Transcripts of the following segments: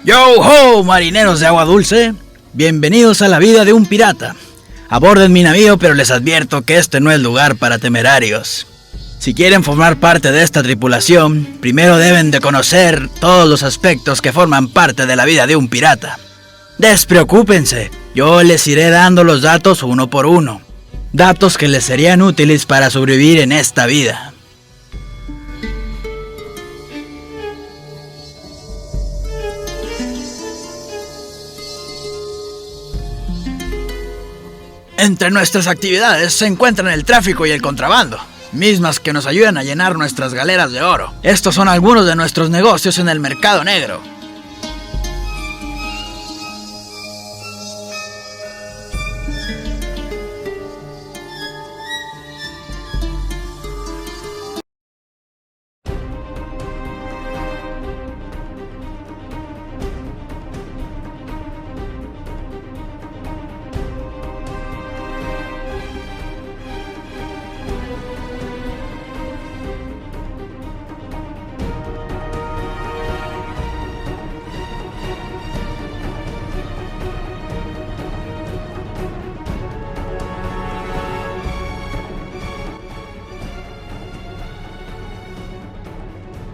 Yo ho, marineros de agua dulce, bienvenidos a la vida de un pirata. Aborden mi navío, pero les advierto que este no es lugar para temerarios. Si quieren formar parte de esta tripulación, primero deben de conocer todos los aspectos que forman parte de la vida de un pirata. Despreocúpense, yo les iré dando los datos uno por uno. Datos que les serían útiles para sobrevivir en esta vida. Entre nuestras actividades se encuentran el tráfico y el contrabando, mismas que nos ayudan a llenar nuestras galeras de oro. Estos son algunos de nuestros negocios en el mercado negro.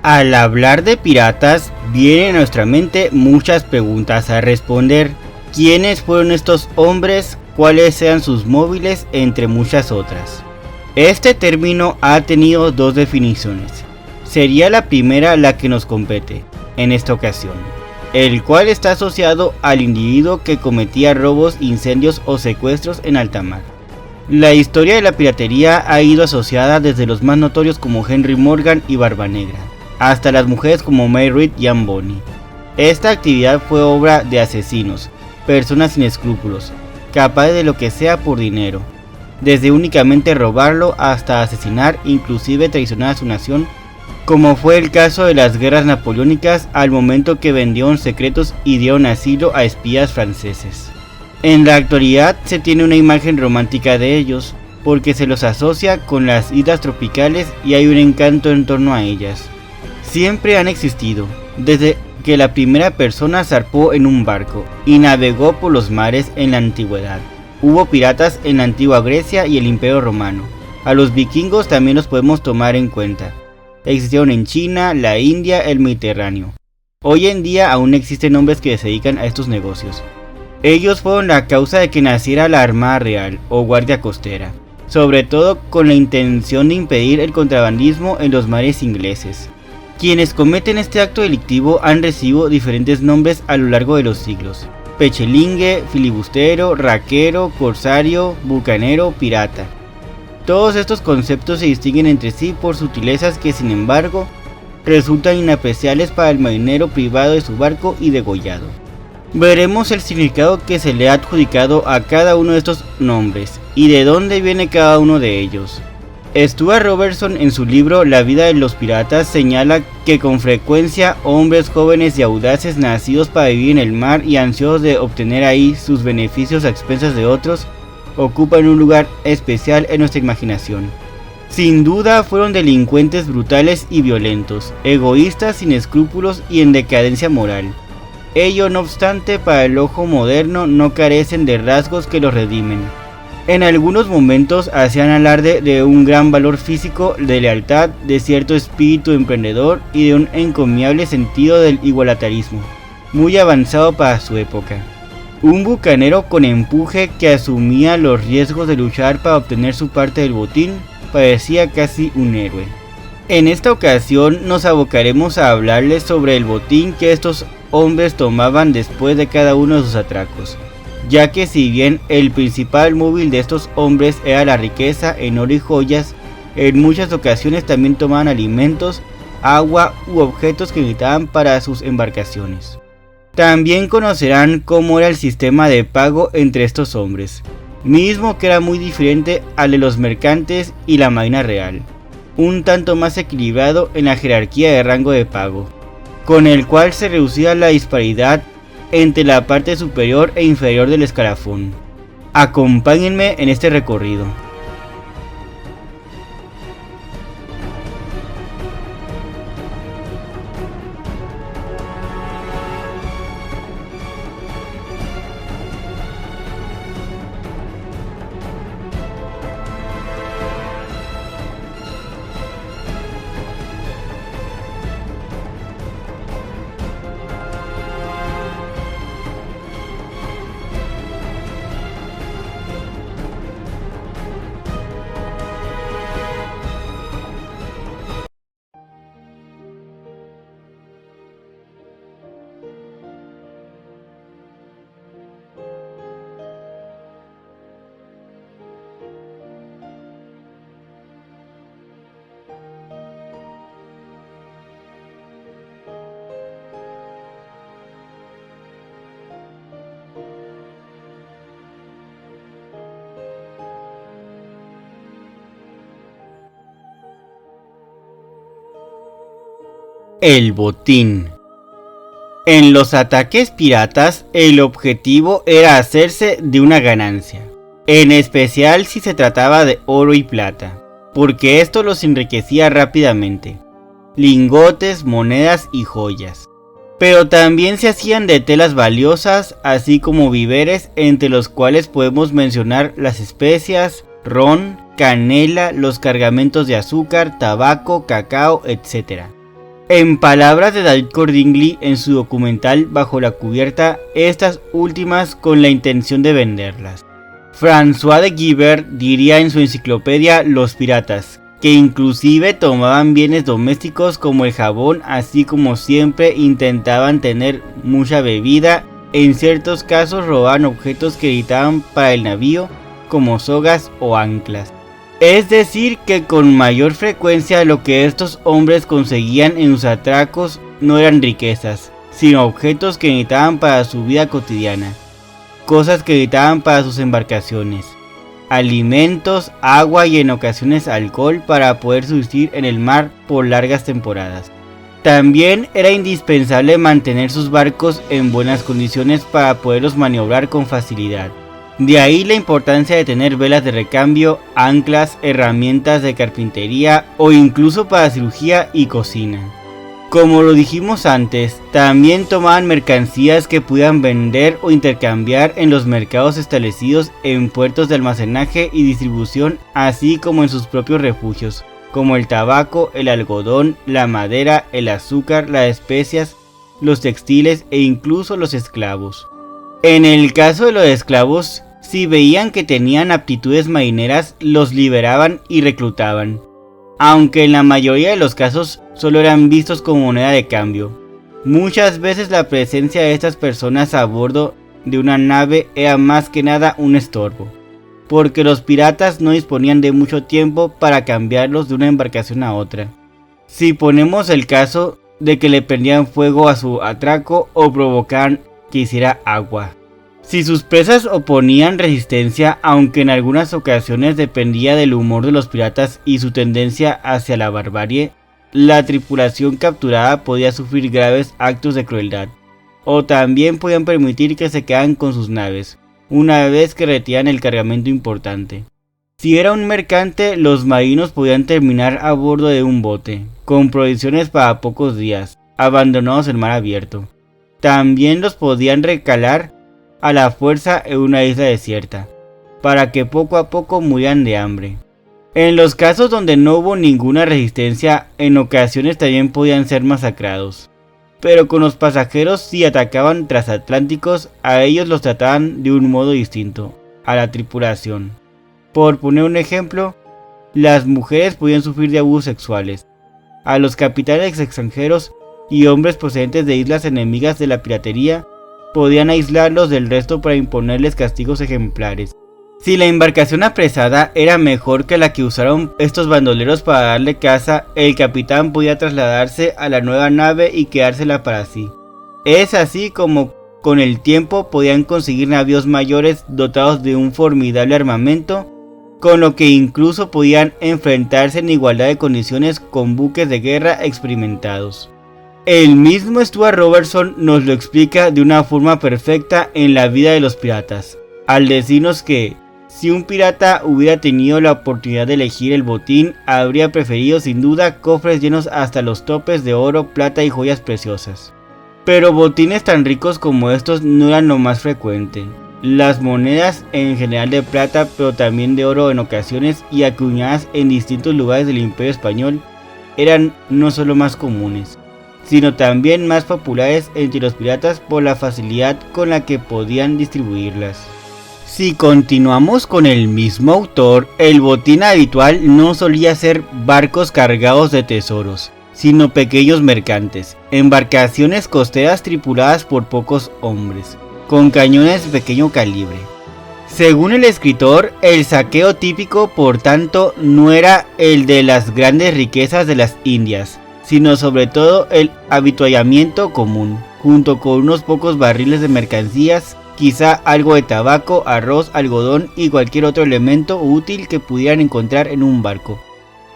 Al hablar de piratas, vienen a nuestra mente muchas preguntas a responder. ¿Quiénes fueron estos hombres? ¿Cuáles eran sus móviles? Entre muchas otras. Este término ha tenido dos definiciones. Sería la primera la que nos compete en esta ocasión, el cual está asociado al individuo que cometía robos, incendios o secuestros en alta mar. La historia de la piratería ha ido asociada desde los más notorios como Henry Morgan y Barba Negra, hasta las mujeres como May Read y Anne Bonny. Esta actividad fue obra de asesinos, personas sin escrúpulos, capaces de lo que sea por dinero, desde únicamente robarlo hasta asesinar, inclusive traicionar a su nación, como fue el caso de las guerras napoleónicas al momento que vendieron secretos y dieron asilo a espías franceses. En la actualidad se tiene una imagen romántica de ellos, porque se los asocia con las islas tropicales y hay un encanto en torno a ellas. Siempre han existido, desde que la primera persona zarpó en un barco y navegó por los mares en la antigüedad. Hubo piratas en la antigua Grecia y el Imperio Romano. A los vikingos también los podemos tomar en cuenta. Existieron en China, la India, el Mediterráneo. Hoy en día aún existen hombres que se dedican a estos negocios. Ellos fueron la causa de que naciera la Armada Real o Guardia Costera, sobre todo con la intención de impedir el contrabandismo en los mares ingleses. Quienes cometen este acto delictivo han recibido diferentes nombres a lo largo de los siglos: pechelingue, filibustero, raquero, corsario, bucanero, pirata. Todos estos conceptos se distinguen entre sí por sutilezas que, sin embargo, resultan inapreciables para el marinero privado de su barco y degollado. Veremos el significado que se le ha adjudicado a cada uno de estos nombres y de dónde viene cada uno de ellos. Stuart Robertson, en su libro La vida de los piratas, señala que con frecuencia hombres jóvenes y audaces nacidos para vivir en el mar y ansiosos de obtener ahí sus beneficios a expensas de otros, ocupan un lugar especial en nuestra imaginación. Sin duda fueron delincuentes brutales y violentos, egoístas, sin escrúpulos y en decadencia moral. Ello no obstante, para el ojo moderno no carecen de rasgos que los redimen. En algunos momentos hacían alarde de un gran valor físico, de lealtad, de cierto espíritu emprendedor y de un encomiable sentido del igualitarismo, muy avanzado para su época. Un bucanero con empuje que asumía los riesgos de luchar para obtener su parte del botín, parecía casi un héroe. En esta ocasión nos abocaremos a hablarles sobre el botín que estos hombres tomaban después de cada uno de sus atracos, ya que si bien el principal móvil de estos hombres era la riqueza en oro y joyas, en muchas ocasiones también tomaban alimentos, agua u objetos que necesitaban para sus embarcaciones. También conocerán cómo era el sistema de pago entre estos hombres, mismo que era muy diferente al de los mercantes y la marina real, un tanto más equilibrado en la jerarquía de rango de pago, con el cual se reducía la disparidad entre la parte superior e inferior del escalafón. Acompáñenme en este recorrido. El botín. En los ataques piratas, el objetivo era hacerse de una ganancia, en especial si se trataba de oro y plata, porque esto los enriquecía rápidamente, lingotes, monedas y joyas. Pero también se hacían de telas valiosas, así como víveres, entre los cuales podemos mencionar las especias, ron, canela, los cargamentos de azúcar, tabaco, cacao, etc. En palabras de David Cordingly en su documental Bajo la cubierta, estas últimas con la intención de venderlas. François de Guibert diría en su enciclopedia Los piratas, que inclusive tomaban bienes domésticos como el jabón, así como siempre intentaban tener mucha bebida, en ciertos casos robaban objetos que necesitaban para el navío, como sogas o anclas. Es decir, que con mayor frecuencia lo que estos hombres conseguían en sus atracos no eran riquezas, sino objetos que necesitaban para su vida cotidiana, cosas que necesitaban para sus embarcaciones, alimentos, agua y en ocasiones alcohol para poder subsistir en el mar por largas temporadas. También era indispensable mantener sus barcos en buenas condiciones para poderlos maniobrar con facilidad. De ahí la importancia de tener velas de recambio, anclas, herramientas de carpintería o incluso para cirugía y cocina. Como lo dijimos antes, también tomaban mercancías que pudieran vender o intercambiar en los mercados establecidos en puertos de almacenaje y distribución, así como en sus propios refugios, como el tabaco, el algodón, la madera, el azúcar, las especias, los textiles e incluso los esclavos. En el caso de los esclavos, si veían que tenían aptitudes marineras, los liberaban y reclutaban, aunque en la mayoría de los casos solo eran vistos como moneda de cambio. Muchas veces la presencia de estas personas a bordo de una nave era más que nada un estorbo, porque los piratas no disponían de mucho tiempo para cambiarlos de una embarcación a otra. Si ponemos el caso de que le prendían fuego a su atraco o provocaban que hiciera agua. Si sus presas oponían resistencia, aunque en algunas ocasiones dependía del humor de los piratas y su tendencia hacia la barbarie, la tripulación capturada podía sufrir graves actos de crueldad, o también podían permitir que se quedaran con sus naves, una vez que retiran el cargamento importante. Si era un mercante, los marinos podían terminar a bordo de un bote, con provisiones para pocos días, abandonados en mar abierto. También los podían recalar a la fuerza en una isla desierta, para que poco a poco murieran de hambre. En los casos donde no hubo ninguna resistencia, en ocasiones también podían ser masacrados. Pero con los pasajeros, si atacaban transatlánticos, a ellos los trataban de un modo distinto a la tripulación. Por poner un ejemplo, las mujeres podían sufrir de abusos sexuales. A los capitanes extranjeros y hombres procedentes de islas enemigas de la piratería, podían aislarlos del resto para imponerles castigos ejemplares. Si la embarcación apresada era mejor que la que usaron estos bandoleros para darle caza, el capitán podía trasladarse a la nueva nave y quedársela para sí. Es así como con el tiempo podían conseguir navíos mayores dotados de un formidable armamento, con lo que incluso podían enfrentarse en igualdad de condiciones con buques de guerra experimentados. El mismo Stuart Robertson nos lo explica de una forma perfecta en La vida de los piratas, al decirnos que si un pirata hubiera tenido la oportunidad de elegir el botín, habría preferido sin duda cofres llenos hasta los topes de oro, plata y joyas preciosas. Pero botines tan ricos como estos no eran lo más frecuente. Las monedas en general de plata, pero también de oro en ocasiones y acuñadas en distintos lugares del Imperio Español, eran no solo más comunes, sino también más populares entre los piratas por la facilidad con la que podían distribuirlas. Si continuamos con el mismo autor, el botín habitual no solía ser barcos cargados de tesoros, sino pequeños mercantes, embarcaciones costeras tripuladas por pocos hombres, con cañones de pequeño calibre. Según el escritor, el saqueo típico, por tanto, no era el de las grandes riquezas de las Indias, sino sobre todo el avituallamiento común, junto con unos pocos barriles de mercancías, quizá algo de tabaco, arroz, algodón y cualquier otro elemento útil que pudieran encontrar en un barco,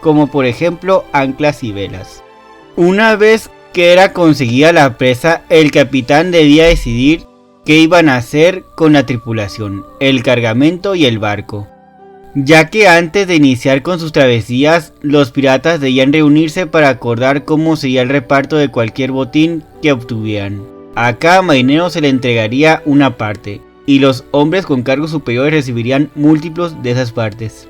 como por ejemplo anclas y velas. Una vez que era conseguida la presa, el capitán debía decidir qué iban a hacer con la tripulación, el cargamento y el barco, ya que antes de iniciar con sus travesías, los piratas debían reunirse para acordar cómo sería el reparto de cualquier botín que obtuvieran. A cada marinero se le entregaría una parte, y los hombres con cargos superiores recibirían múltiplos de esas partes.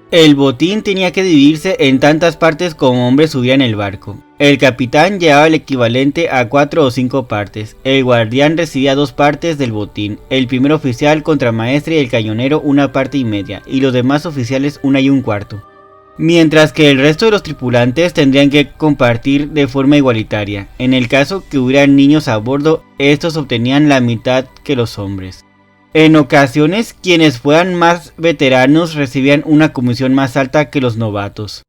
El botín tenía que dividirse en tantas partes como hombres subían el barco. El capitán llevaba el equivalente a 4 o 5 partes, el guardián recibía 2 partes del botín, el primer oficial, contramaestre y el cañonero una parte y media, y los demás oficiales 1 1/4. Mientras que el resto de los tripulantes tendrían que compartir de forma igualitaria. En el caso que hubiera niños a bordo, estos obtenían la mitad que los hombres. En ocasiones, quienes fueran más veteranos recibían una comisión más alta que los novatos.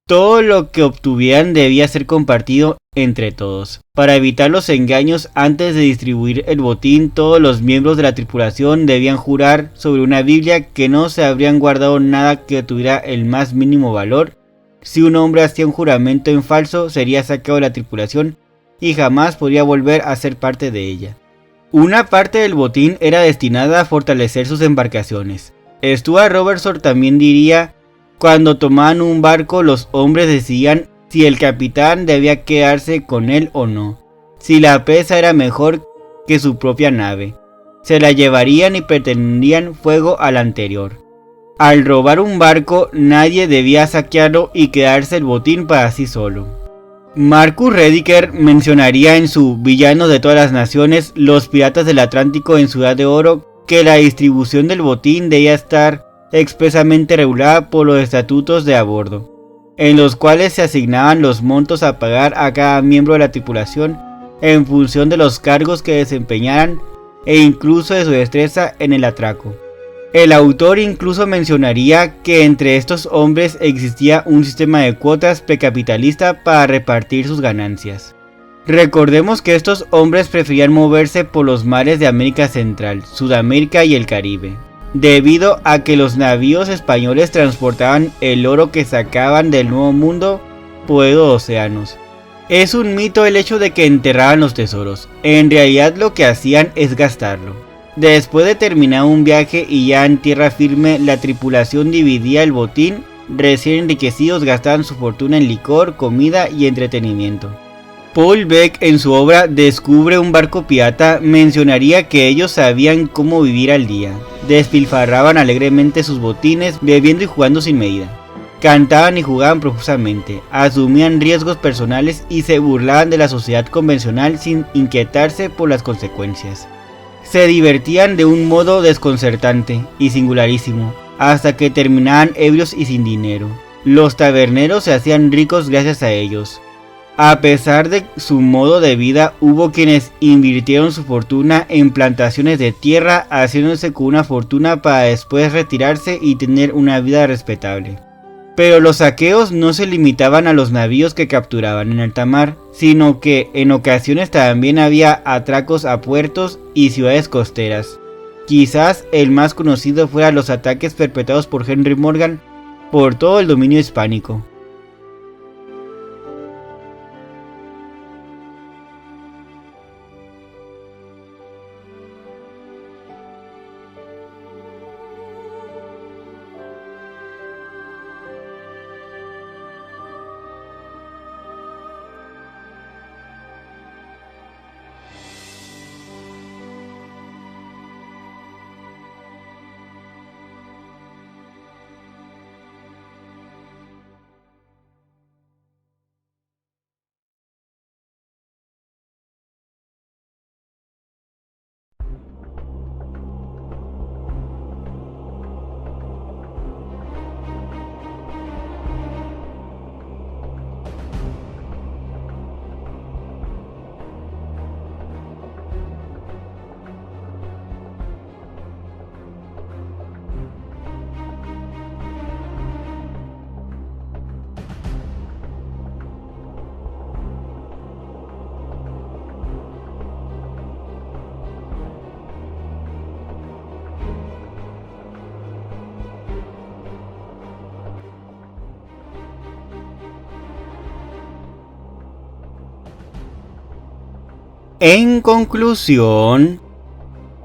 Todo lo que obtuvieran debía ser compartido entre todos. Para evitar los engaños, antes de distribuir el botín, todos los miembros de la tripulación debían jurar sobre una Biblia que no se habrían guardado nada que tuviera el más mínimo valor. Si un hombre hacía un juramento en falso, sería sacado de la tripulación y jamás podría volver a ser parte de ella. Una parte del botín era destinada a fortalecer sus embarcaciones. Stuart Robertson también diría: cuando tomaban un barco, los hombres decidían si el capitán debía quedarse con él o no. Si la presa era mejor que su propia nave, se la llevarían y pretendían fuego al anterior. Al robar un barco, nadie debía saquearlo y quedarse el botín para sí solo. Marcus Rediker mencionaría en su Villanos de todas las naciones, los piratas del Atlántico en Ciudad de Oro, que la distribución del botín debía estar expresamente regulada por los estatutos de a bordo, en los cuales se asignaban los montos a pagar a cada miembro de la tripulación en función de los cargos que desempeñaran e incluso de su destreza en el atraco. El autor incluso mencionaría que entre estos hombres existía un sistema de cuotas precapitalista para repartir sus ganancias. Recordemos que estos hombres preferían moverse por los mares de América Central, Sudamérica y el Caribe, debido a que los navíos españoles transportaban el oro que sacaban del Nuevo Mundo por los océanos. Es un mito el hecho de que enterraban los tesoros, en realidad lo que hacían es gastarlo. Después de terminar un viaje y ya en tierra firme, la tripulación dividía el botín, recién enriquecidos gastaban su fortuna en licor, comida y entretenimiento. Paul Beck en su obra Descubre un barco pirata mencionaría que ellos sabían cómo vivir al día, despilfarraban alegremente sus botines, bebiendo y jugando sin medida. Cantaban y jugaban profusamente, asumían riesgos personales y se burlaban de la sociedad convencional sin inquietarse por las consecuencias. Se divertían de un modo desconcertante y singularísimo, hasta que terminaban ebrios y sin dinero. Los taberneros se hacían ricos gracias a ellos. A pesar de su modo de vida, hubo quienes invirtieron su fortuna en plantaciones de tierra, haciéndose con una fortuna para después retirarse y tener una vida respetable. Pero los saqueos no se limitaban a los navíos que capturaban en alta mar, sino que en ocasiones también había atracos a puertos y ciudades costeras. Quizás el más conocido fuera los ataques perpetrados por Henry Morgan por todo el dominio hispánico. En conclusión,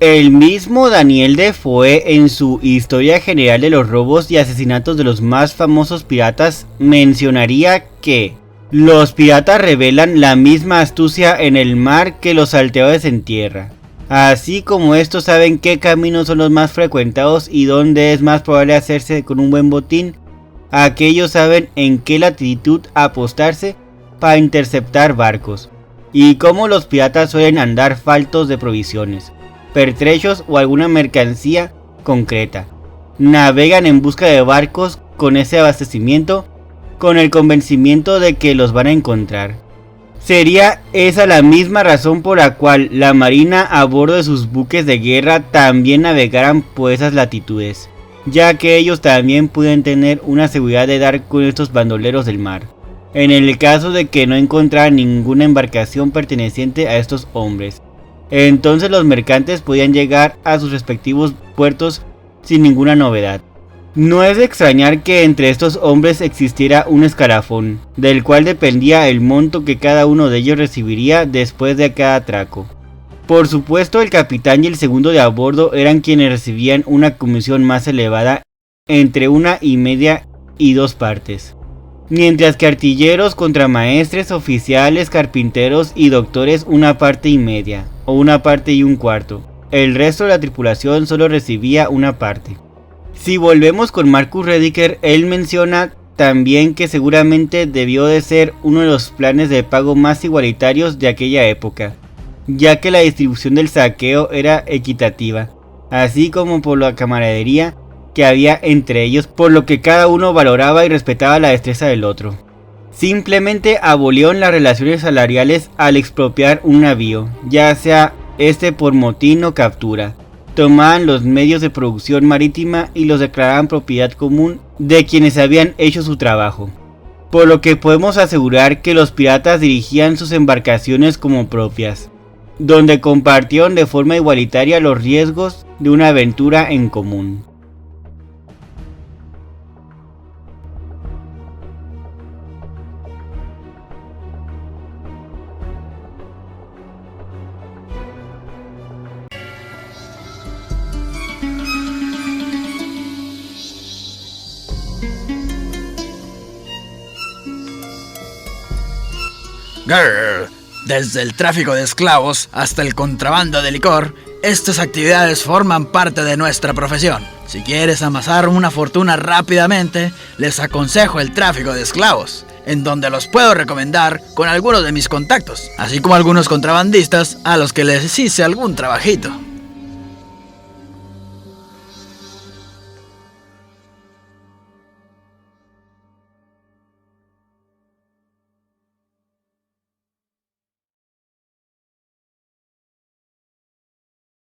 el mismo Daniel Defoe en su Historia General de los robos y asesinatos de los más famosos piratas mencionaría que los piratas revelan la misma astucia en el mar que los salteadores en tierra. Así como estos saben qué caminos son los más frecuentados y dónde es más probable hacerse con un buen botín, aquellos saben en qué latitud apostarse para interceptar barcos, y cómo los piratas suelen andar faltos de provisiones, pertrechos o alguna mercancía concreta. Navegan en busca de barcos con ese abastecimiento, con el convencimiento de que los van a encontrar. Sería esa la misma razón por la cual la marina a bordo de sus buques de guerra también navegaran por esas latitudes, ya que ellos también pueden tener una seguridad de dar con estos bandoleros del mar, en el caso de que no encontraran ninguna embarcación perteneciente a estos hombres. Entonces los mercantes podían llegar a sus respectivos puertos sin ninguna novedad. No es de extrañar que entre estos hombres existiera un escalafón, del cual dependía el monto que cada uno de ellos recibiría después de cada atraco. Por supuesto, el capitán y el segundo de a bordo eran quienes recibían una comisión más elevada, entre 1,5 y 2 partes. Mientras que artilleros, contramaestres, oficiales, carpinteros y doctores 1,5 partes, o 1 parte y 1/4. El resto de la tripulación solo recibía 1 parte. Si volvemos con Marcus Rediker, él menciona también que seguramente debió de ser uno de los planes de pago más igualitarios de aquella época, ya que la distribución del saqueo era equitativa, así como por la camaradería que había entre ellos, por lo que cada uno valoraba y respetaba la destreza del otro. Simplemente abolieron las relaciones salariales al expropiar un navío, ya sea este por motín o captura. Tomaban los medios de producción marítima y los declaraban propiedad común de quienes habían hecho su trabajo. Por lo que podemos asegurar que los piratas dirigían sus embarcaciones como propias, donde compartieron de forma igualitaria los riesgos de una aventura en común. Grrr. Desde el tráfico de esclavos hasta el contrabando de licor, estas actividades forman parte de nuestra profesión. Si quieres amasar una fortuna rápidamente, les aconsejo el tráfico de esclavos, en donde los puedo recomendar con algunos de mis contactos, así como algunos contrabandistas a los que les hice algún trabajito.